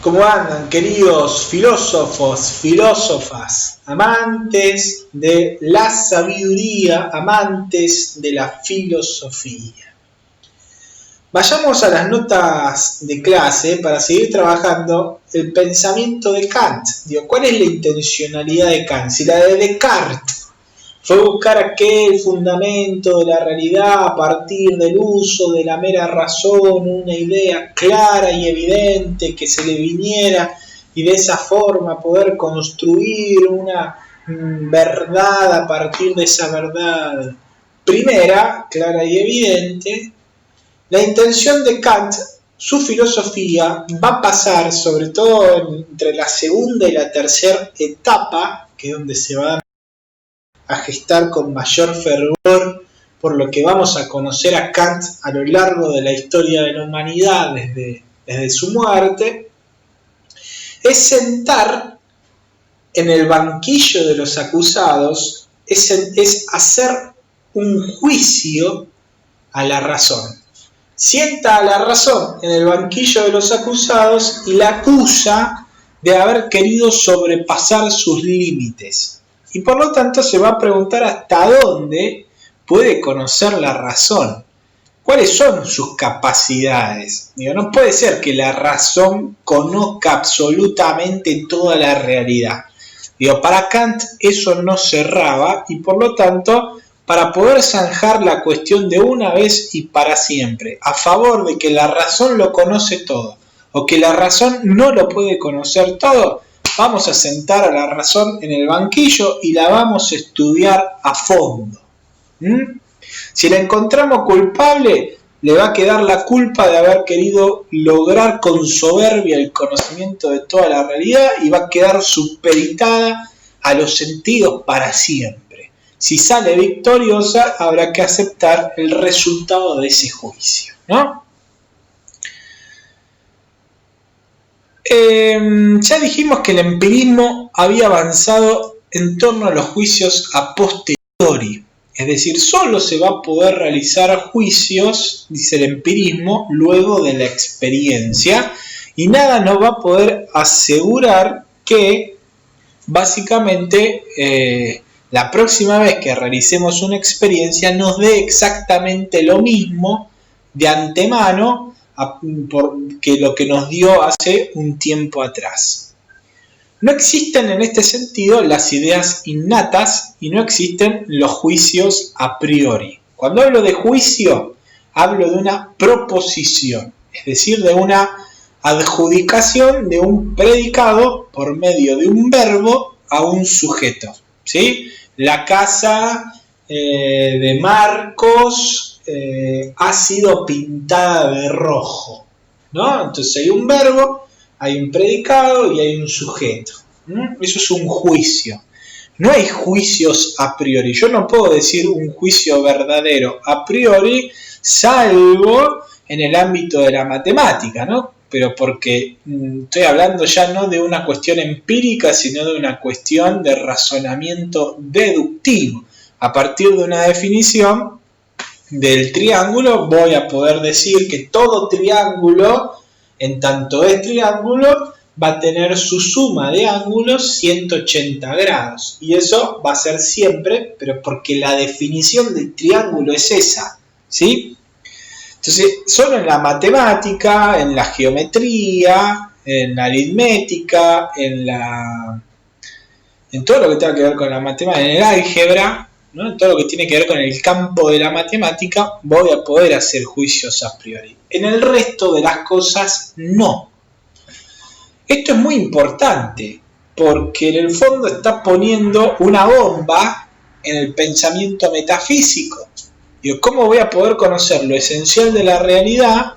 ¿Cómo andan, queridos filósofos, filósofas, amantes de la sabiduría, amantes de la filosofía? Vayamos a las notas de clase para seguir trabajando el pensamiento de Kant. ¿Cuál es la intencionalidad de Kant? Si la de Descartes fue buscar aquel fundamento de la realidad a partir del uso de la mera razón, una idea clara y evidente que se le viniera y de esa forma poder construir una verdad a partir de esa verdad primera, clara y evidente. La intención de Kant, su filosofía, va a pasar sobre todo entre la segunda y la tercera etapa, que es donde se va a gestar con mayor fervor, por lo que vamos a conocer a Kant a lo largo de la historia de la humanidad desde su muerte, es sentar en el banquillo de los acusados, es hacer un juicio a la razón. Sienta a la razón en el banquillo de los acusados y la acusa de haber querido sobrepasar sus límites. Y por lo tanto se va a preguntar hasta dónde puede conocer la razón. ¿Cuáles son sus capacidades? No puede ser que la razón conozca absolutamente toda la realidad. Para Kant eso no cerraba y por lo tanto, para poder zanjar la cuestión de una vez y para siempre, a favor de que la razón lo conoce todo o que la razón no lo puede conocer todo, vamos a sentar a la razón en el banquillo y la vamos a estudiar a fondo. Si la encontramos culpable, le va a quedar la culpa de haber querido lograr con soberbia el conocimiento de toda la realidad y va a quedar supeditada a los sentidos para siempre. Si sale victoriosa, habrá que aceptar el resultado de ese juicio, ¿no? Ya dijimos que el empirismo había avanzado en torno a los juicios a posteriori, es decir, solo se va a poder realizar juicios, dice el empirismo, luego de la experiencia, y nada nos va a poder asegurar que básicamente la próxima vez que realicemos una experiencia nos dé exactamente lo mismo de antemano que lo que nos dio hace un tiempo atrás. No existen en este sentido las ideas innatas y no existen los juicios a priori. Cuando hablo de juicio, hablo de una proposición, es decir, de una adjudicación de un predicado por medio de un verbo a un sujeto, ¿sí? La casa de Marcos ha sido pintada de rojo, ¿no? Entonces hay un verbo, hay un predicado y hay un sujeto. Eso es un juicio. No hay juicios a priori. Yo no puedo decir un juicio verdadero a priori, salvo en el ámbito de la matemática, ¿no? Pero porque estoy hablando ya no de una cuestión empírica, sino de una cuestión de razonamiento deductivo. A partir de una definición del triángulo voy a poder decir que todo triángulo, en tanto es triángulo, va a tener su suma de ángulos 180 grados. Y eso va a ser siempre, pero porque la definición del triángulo es esa, ¿sí? Entonces, solo en la matemática, en la geometría, en la aritmética, en todo lo que tenga que ver con la matemática, en el álgebra, ¿no? En todo lo que tiene que ver con el campo de la matemática, voy a poder hacer juicios a priori. En el resto de las cosas, no. Esto es muy importante, porque en el fondo está poniendo una bomba en el pensamiento metafísico. ¿Cómo voy a poder conocer lo esencial de la realidad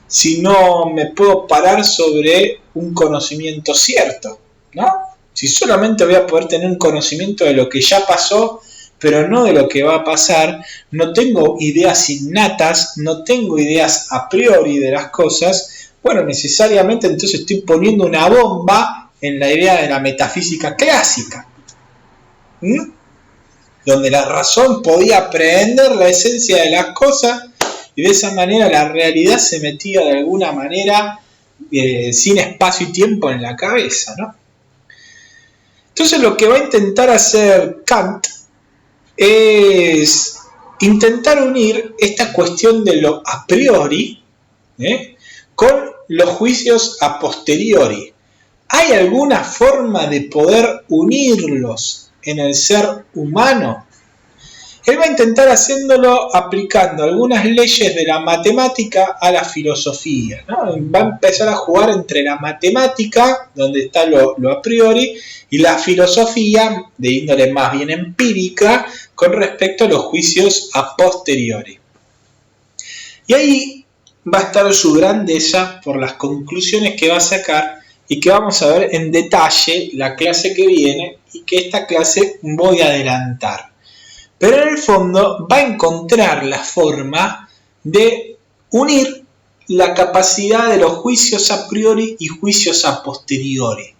si no me puedo parar sobre un conocimiento cierto, ¿no? Si solamente voy a poder tener un conocimiento de lo que ya pasó, pero no de lo que va a pasar, no tengo ideas innatas, no tengo ideas a priori de las cosas, bueno, necesariamente entonces estoy poniendo una bomba en la idea de la metafísica clásica, donde la razón podía aprehender la esencia de las cosas y de esa manera la realidad se metía de alguna manera sin espacio y tiempo en la cabeza, ¿no? Entonces lo que va a intentar hacer Kant es intentar unir esta cuestión de lo a priori con los juicios a posteriori. ¿Hay alguna forma de poder unirlos en el ser humano? Él va a intentar haciéndolo aplicando algunas leyes de la matemática a la filosofía, ¿no? Va a empezar a jugar entre la matemática, donde está lo a priori, y la filosofía, de índole más bien empírica, con respecto a los juicios a posteriori. Y ahí va a estar su grandeza por las conclusiones que va a sacar y que vamos a ver en detalle la clase que viene y que esta clase voy a adelantar. Pero en el fondo va a encontrar la forma de unir la capacidad de los juicios a priori y juicios a posteriori.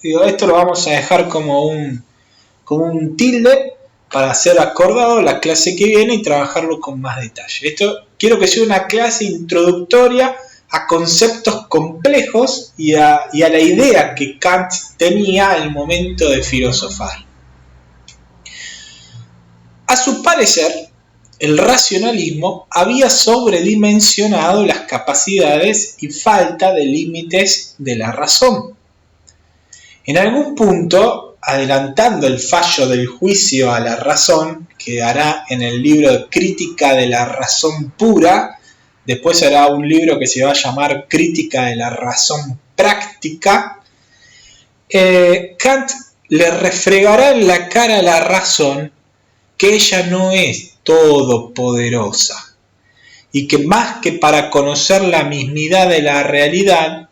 Esto lo vamos a dejar como un tilde para ser acordado la clase que viene y trabajarlo con más detalle. Esto quiero que sea una clase introductoria a conceptos complejos y a la idea que Kant tenía al momento de filosofar. A su parecer, el racionalismo había sobredimensionado las capacidades y falta de límites de la razón. En algún punto, adelantando el fallo del juicio a la razón, que hará en el libro Crítica de la razón pura, después hará un libro que se va a llamar Crítica de la razón práctica, Kant le refregará en la cara a la razón que ella no es todopoderosa y que más que para conocer la mismidad de la realidad,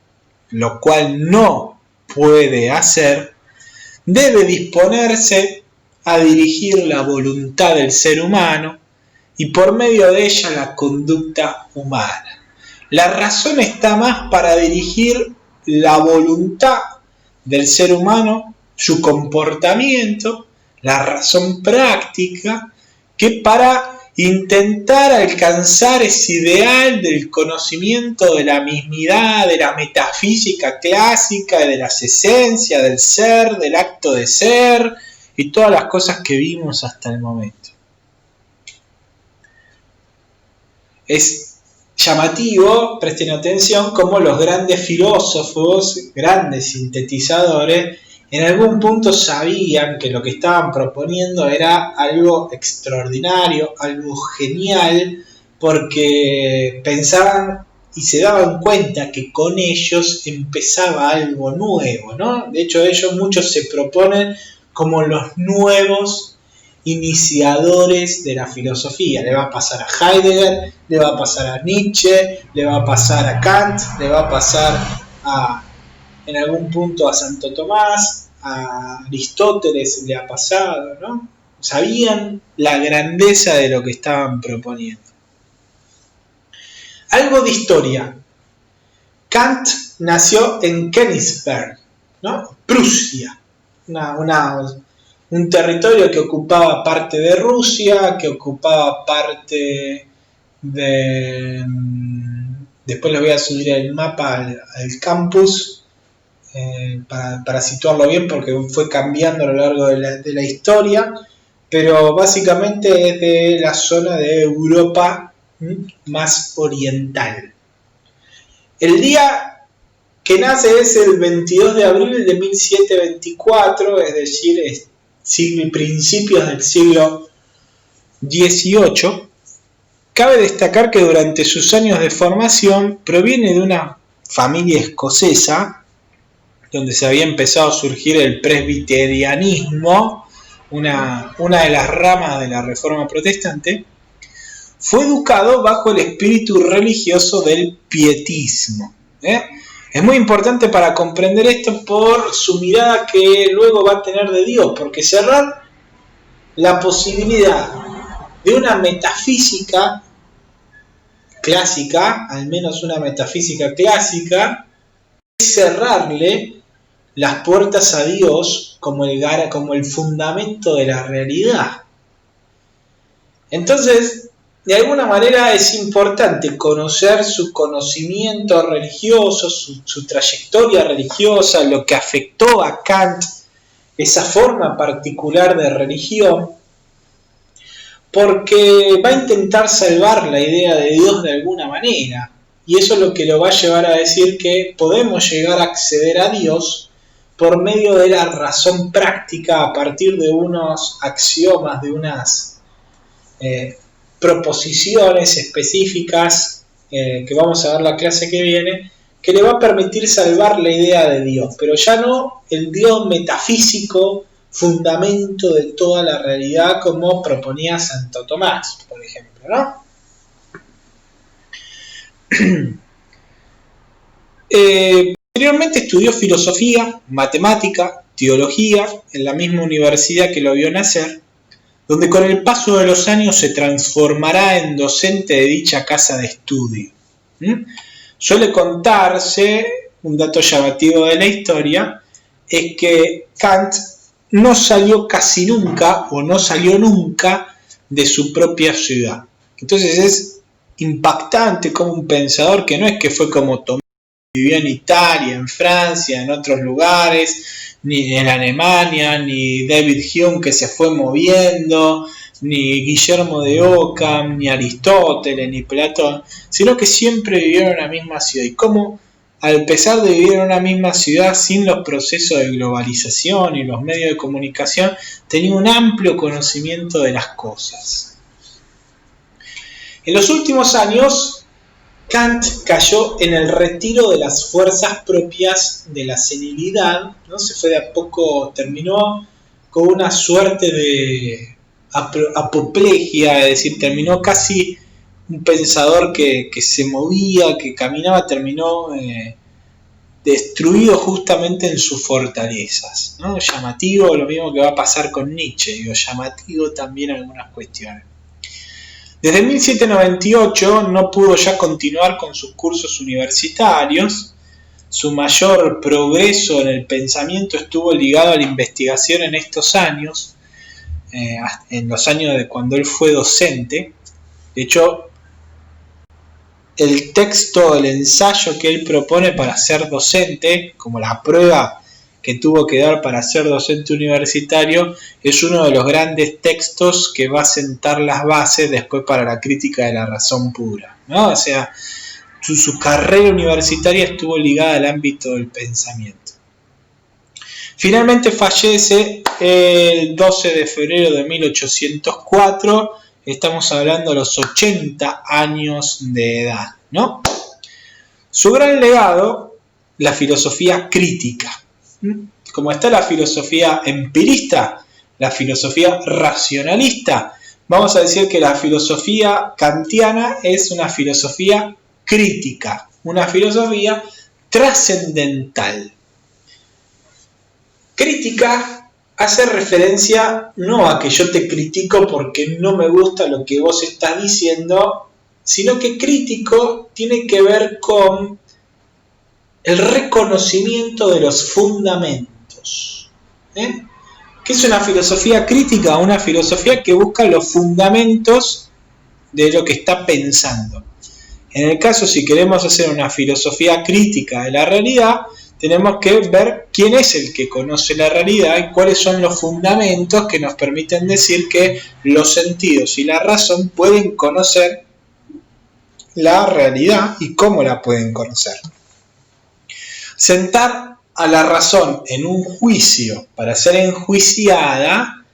lo cual no puede hacer, debe disponerse a dirigir la voluntad del ser humano y por medio de ella la conducta humana. La razón está más para dirigir la voluntad del ser humano, su comportamiento, la razón práctica, que para intentar alcanzar ese ideal del conocimiento de la mismidad, de la metafísica clásica, de las esencias, del ser, del acto de ser y todas las cosas que vimos hasta el momento. Es llamativo, presten atención, cómo los grandes filósofos, grandes sintetizadores, en algún punto sabían que lo que estaban proponiendo era algo extraordinario, algo genial, porque pensaban y se daban cuenta que con ellos empezaba algo nuevo, ¿no? De hecho, muchos se proponen como los nuevos iniciadores de la filosofía. Le va a pasar a Heidegger, le va a pasar a Nietzsche, le va a pasar a Kant, le va a pasar en algún punto a Santo Tomás, a Aristóteles le ha pasado, ¿no? Sabían la grandeza de lo que estaban proponiendo. Algo de historia. Kant nació en Königsberg, ¿no? Prusia, un territorio que ocupaba parte de Rusia, que ocupaba parte de... Después les voy a subir el mapa al campus para situarlo bien, porque fue cambiando a lo largo de la historia, pero básicamente es de la zona de Europa más oriental. El día que nace es el 22 de abril de 1724, es decir, principios del siglo XVIII. Cabe destacar que durante sus años de formación proviene de una familia escocesa, donde se había empezado a surgir el presbiterianismo, una de las ramas de la Reforma Protestante. Fue educado bajo el espíritu religioso del pietismo. Es muy importante para comprender esto por su mirada que luego va a tener de Dios, porque cerrar la posibilidad de una metafísica clásica, al menos una metafísica clásica, es cerrarle las puertas a Dios como el fundamento de la realidad. Entonces, de alguna manera es importante conocer su conocimiento religioso, su trayectoria religiosa, lo que afectó a Kant, esa forma particular de religión, porque va a intentar salvar la idea de Dios de alguna manera. Y eso es lo que lo va a llevar a decir que podemos llegar a acceder a Dios por medio de la razón práctica a partir de unos axiomas, de unas proposiciones específicas que vamos a ver la clase que viene, que le va a permitir salvar la idea de Dios, pero ya no el Dios metafísico, fundamento de toda la realidad, como proponía Santo Tomás, por ejemplo, ¿no? Posteriormente estudió filosofía, matemática, teología en la misma universidad que lo vio nacer, donde con el paso de los años se transformará en docente de dicha casa de estudio. Suele contarse, un dato llamativo de la historia, es que Kant no salió casi nunca, o no salió nunca, de su propia ciudad. Entonces es impactante como un pensador que no es que fue como Tomás, vivió en Italia, en Francia, en otros lugares, ni en Alemania, ni David Hume que se fue moviendo, ni Guillermo de Ockham, ni Aristóteles, ni Platón, sino que siempre vivieron en la misma ciudad. Y como, al pesar de vivir en una misma ciudad, sin los procesos de globalización y los medios de comunicación, tenía un amplio conocimiento de las cosas. En los últimos años, Kant cayó en el retiro de las fuerzas propias de la senilidad, ¿no? Se fue de a poco, terminó con una suerte de apoplejía, es decir, terminó casi un pensador que se movía, que caminaba, terminó destruido justamente en sus fortalezas, ¿no? Llamativo, lo mismo que va a pasar con Nietzsche, digo, llamativo también algunas cuestiones. Desde 1798 no pudo ya continuar con sus cursos universitarios. Su mayor progreso en el pensamiento estuvo ligado a la investigación en estos años, en los años de cuando él fue docente. De hecho, el texto, el ensayo que él propone para ser docente, como la prueba que tuvo que dar para ser docente universitario, es uno de los grandes textos que va a sentar las bases después para la crítica de la razón pura, ¿no? O sea, su carrera universitaria estuvo ligada al ámbito del pensamiento. Finalmente fallece el 12 de febrero de 1804, estamos hablando de los 80 años de edad, ¿no? Su gran legado, la filosofía crítica. Como está la filosofía empirista, la filosofía racionalista, vamos a decir que la filosofía kantiana es una filosofía crítica, una filosofía trascendental. Crítica hace referencia no a que yo te critico porque no me gusta lo que vos estás diciendo, sino que crítico tiene que ver con el reconocimiento de los fundamentos. ¿Qué es una filosofía crítica? Una filosofía que busca los fundamentos de lo que está pensando. En el caso, si queremos hacer una filosofía crítica de la realidad, tenemos que ver quién es el que conoce la realidad y cuáles son los fundamentos que nos permiten decir que los sentidos y la razón pueden conocer la realidad y cómo la pueden conocer. Sentar a la razón en un juicio para ser enjuiciada,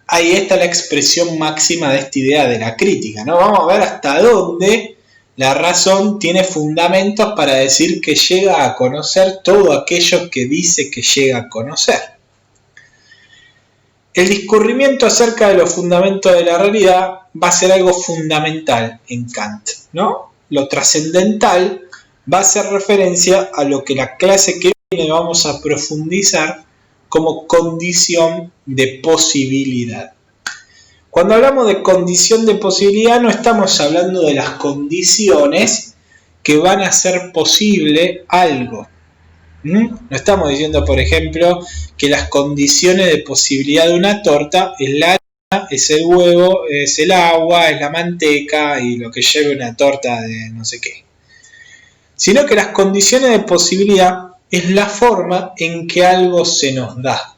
ahí está la expresión máxima de esta idea de la crítica, ¿no? Vamos a ver hasta dónde la razón tiene fundamentos para decir que llega a conocer todo aquello que dice que llega a conocer. El discurrimiento acerca de los fundamentos de la realidad va a ser algo fundamental en Kant, ¿no? Lo trascendental va a hacer referencia a lo que la clase que viene vamos a profundizar como condición de posibilidad. Cuando hablamos de condición de posibilidad no estamos hablando de las condiciones que van a hacer posible algo. No estamos diciendo, por ejemplo, que las condiciones de posibilidad de una torta es la es el huevo, es el agua, es la manteca y lo que lleve una torta de no sé qué. Sino que las condiciones de posibilidad es la forma en que algo se nos da.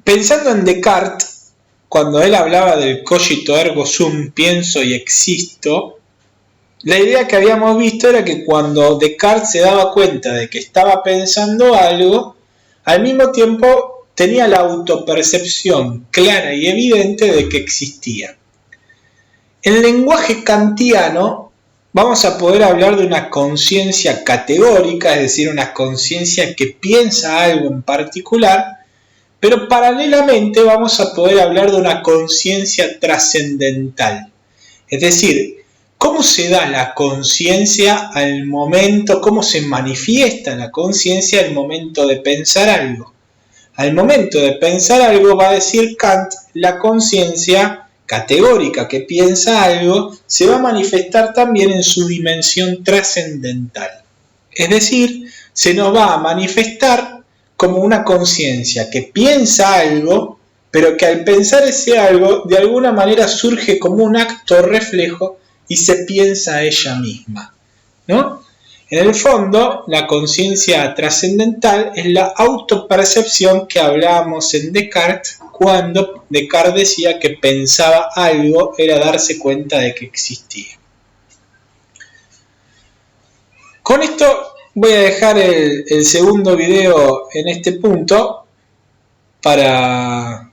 Pensando en Descartes, cuando él hablaba del cogito ergo sum, pienso y existo, la idea que habíamos visto era que cuando Descartes se daba cuenta de que estaba pensando algo, al mismo tiempo tenía la autopercepción clara y evidente de que existía. En el lenguaje kantiano vamos a poder hablar de una conciencia categórica, es decir, una conciencia que piensa algo en particular, pero paralelamente vamos a poder hablar de una conciencia trascendental. Es decir, ¿cómo se da la conciencia al momento, cómo se manifiesta la conciencia al momento de pensar algo? Al momento de pensar algo, va a decir Kant, la conciencia categórica que piensa algo se va a manifestar también en su dimensión trascendental. Es decir, se nos va a manifestar como una conciencia que piensa algo, pero que al pensar ese algo, de alguna manera surge como un acto reflejo y se piensa a ella misma, ¿no? En el fondo, la conciencia trascendental es la autopercepción que hablábamos en Descartes, cuando Descartes decía que pensaba algo era darse cuenta de que existía. Con esto voy a dejar el segundo video en este punto para...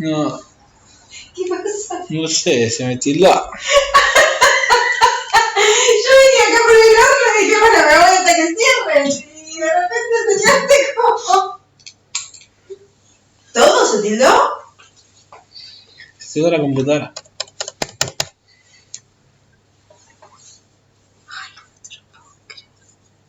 No, ¿Qué pasa? No sé, se me tildó. Yo venía acá por el horno y dije, bueno, me voy hasta que cierren. Y de repente enseñaste como... ¿Todo se tildó? Se tildó la computadora.